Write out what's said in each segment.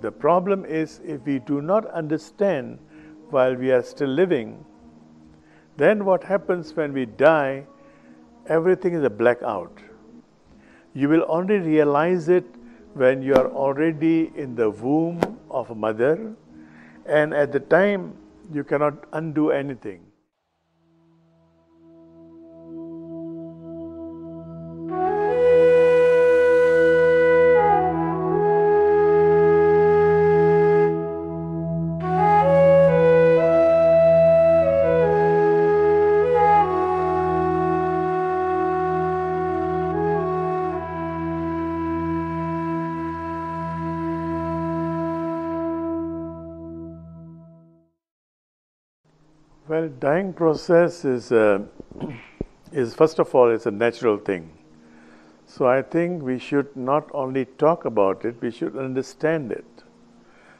the problem is if we do not understand while we are still living, then what happens when we die, everything is a blackout. You will only realize it when you are already in the womb of a mother, and at the time you cannot undo anything. Well, dying process is first of all, it's a natural thing. So I think we should not only talk about it, we should understand it.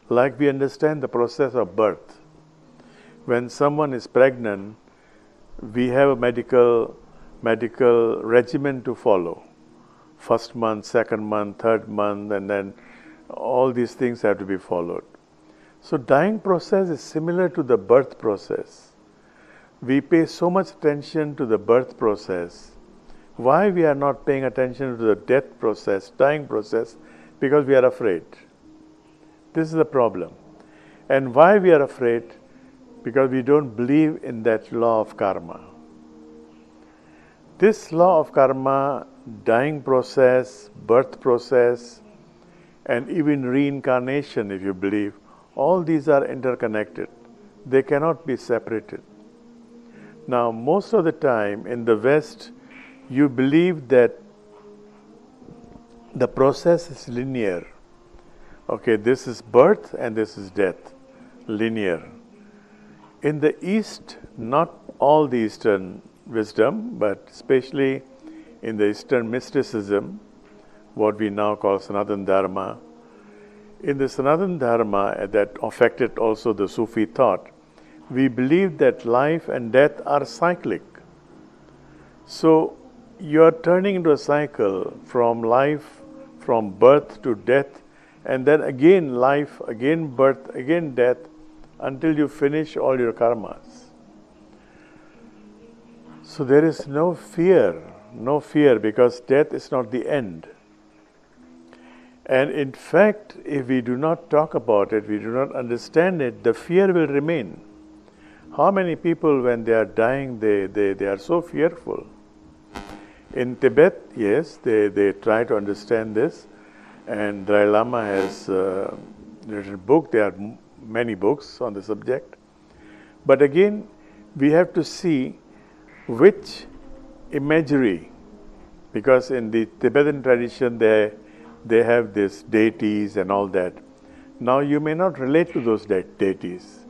Like we understand the process of birth. When someone is pregnant, we have a medical regimen to follow. First month, second month, third month, and then all these things have to be followed. So dying process is similar to the birth process. We pay so much attention to the birth process. Why we are not paying attention to the death process, dying process? Because we are afraid. This is the problem. And why we are afraid? Because we don't believe in that law of karma. This law of karma, dying process, birth process, and even reincarnation, if you believe, all these are interconnected. They cannot be separated. Now, most of the time in the West, you believe that the process is linear. Okay, this is birth and this is death, linear. In the East, not all the Eastern wisdom, but especially in the Eastern mysticism, what we now call Sanatana Dharma, in the Sanatana Dharma that affected also the Sufi thought, we believe that life and death are cyclic. So you are turning into a cycle from life, from birth to death, and then again life, again birth, again death, until you finish all your karmas. So there is no fear, because death is not the end. And in fact, if we do not talk about it, we do not understand it, the fear will remain. How many people, when they are dying, they are so fearful? In Tibet, yes, they try to understand this, and Dalai Lama has written a book. There are many books on the subject. But again, we have to see which imagery, because in the Tibetan tradition, they have these deities and all that. Now, you may not relate to those deities.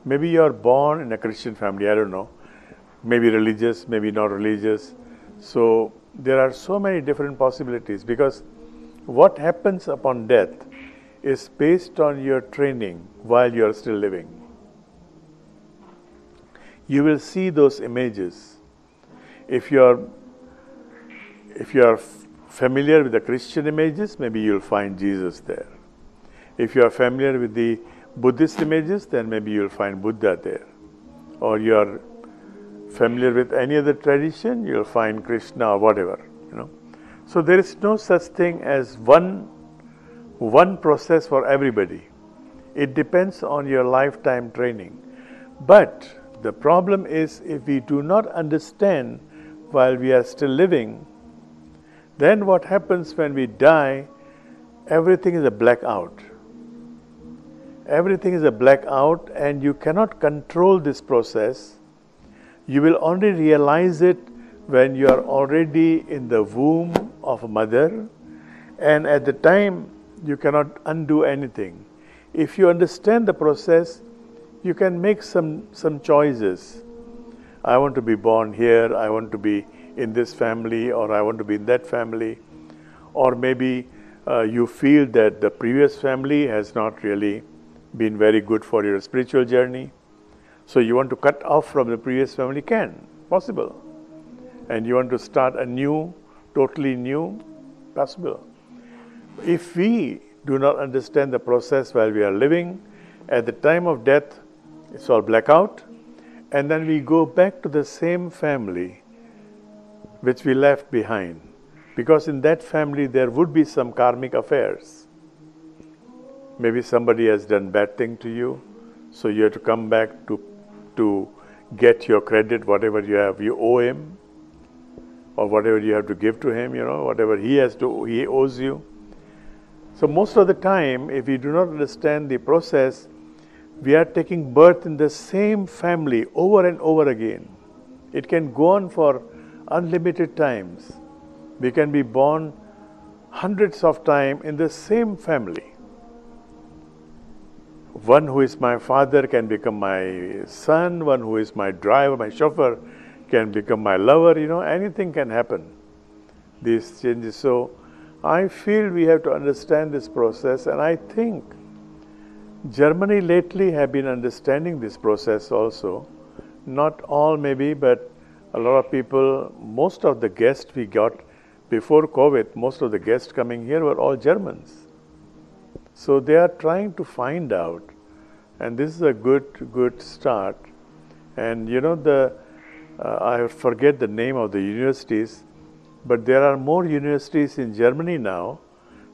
Maybe you are born in a Christian family, I don't know. Maybe religious, maybe not religious. So there are so many different possibilities, because what happens upon death is based on your training while you are still living. You will see those images. If you are familiar with the Christian images, maybe you will find Jesus there. If you are familiar with the Buddhist images, then maybe you will find Buddha there. Or you are familiar with any other tradition, you will find Krishna or whatever. So there is no such thing as one process for everybody. It depends on your lifetime training. But the problem is, if we do not understand while we are still living, then what happens when we die, everything is a blackout. Everything is a blackout, and you cannot control this process. You will only realize it when you are already in the womb of a mother, and at the time you cannot undo anything. If you understand the process, you can make some choices. I want to be born here, I want to be in this family, or I want to be in that family. Or maybe you feel that the previous family has not really been very good for your spiritual journey. So you want to cut off from the previous family, possible. And you want to start a new, totally new, possible. If we do not understand the process while we are living. At the time of death, it's all blackout. And then we go back to the same family which we left behind. Because in that family there would be some karmic affairs. Maybe somebody has done bad thing to you, so you have to come back to get your credit, whatever you have, you owe him, or whatever you have to give to him, whatever he owes you. So most of the time, if we do not understand the process, we are taking birth in the same family over and over again. It can go on for unlimited times. We can be born hundreds of times in the same family. One who is my father can become my son, one who is my driver, my chauffeur can become my lover, anything can happen. These changes. So I feel we have to understand this process, and I think Germany lately have been understanding this process also. Not all maybe, but a lot of people, most of the guests we got before COVID, most of the guests coming here were all Germans. So they are trying to find out, and this is a good start. And I forget the name of the universities, but there are more universities in Germany now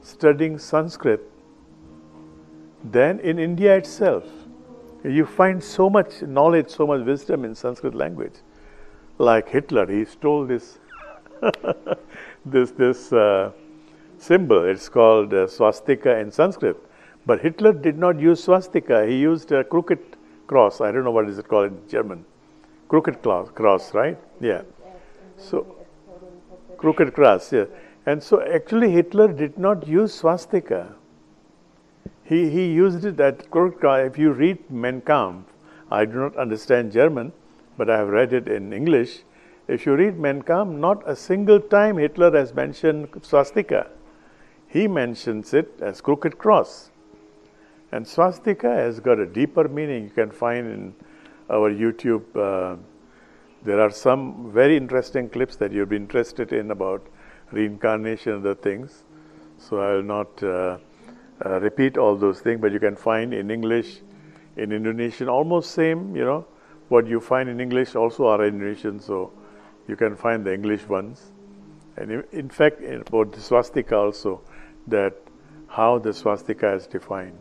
studying Sanskrit than in India itself. You find so much knowledge, so much wisdom in Sanskrit language. Like Hitler, he stole this this symbol. It's called swastika in Sanskrit. But Hitler did not use swastika. He used a crooked cross. I don't know what is it called in German. Crooked cross, right? Yeah. So, crooked cross, yeah. And so actually Hitler did not use swastika. He used it at crooked cross. If you read Mein Kampf, I do not understand German, but I have read it in English. If you read Mein Kampf, not a single time Hitler has mentioned swastika. He mentions it as crooked cross. And swastika has got a deeper meaning. You can find in our YouTube. There are some very interesting clips that you'll be interested in about reincarnation and other things. So I will not repeat all those things, but you can find in English, in Indonesian, almost same, what you find in English also are Indonesian, so you can find the English ones. And in fact, about the swastika also, that how the swastika is defined.